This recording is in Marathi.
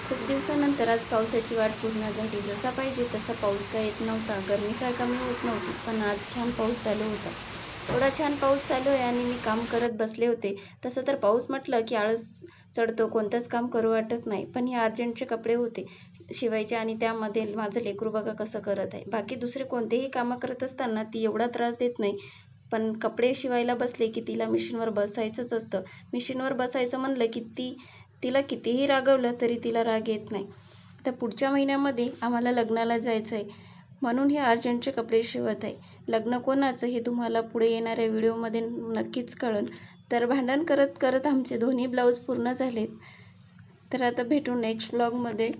खूप दिवसानंतर आज पावसाची वाट पूर्ण झाली. जसा पाहिजे तसा पाऊस काय येत नव्हता. गरमी काय कमी होत नव्हती. पण आज छान पाऊस चालू होता. एवढा छान पाऊस चालू आहे आणि मी काम करत बसले होते. तसं तर पाऊस म्हटलं की आळस चढतो, कोणतंच काम करू वाटत नाही. पण हे अर्जंटचे कपडे होते शिवायचे आणि त्यामध्ये माझं लेकरू बघा कसं करत आहे. बाकी दुसरे कोणतेही कामं करत असताना ती एवढा त्रास देत नाही. पण कपडे शिवायला बसले की तिला मिशीनवर बसायचंच असतं. मिशीनवर बसायचं म्हणलं की तिला कितीही रागवलं तरी तिला राग येत नाही. तर पुढच्या महिन्यामध्ये आम्हाला लग्नाला जायचं आहे, म्हणून हे अर्जंटचे कपडे शिवत आहे. लग्न कोणाचं हे तुम्हाला पुढे येणाऱ्या व्हिडिओमध्ये नक्कीच कळेल. तर भांडण करत करत आमचे दोन्ही ब्लाऊज पूर्ण झालेत. तर आता भेटू नेक्स्ट व्लॉगमध्ये.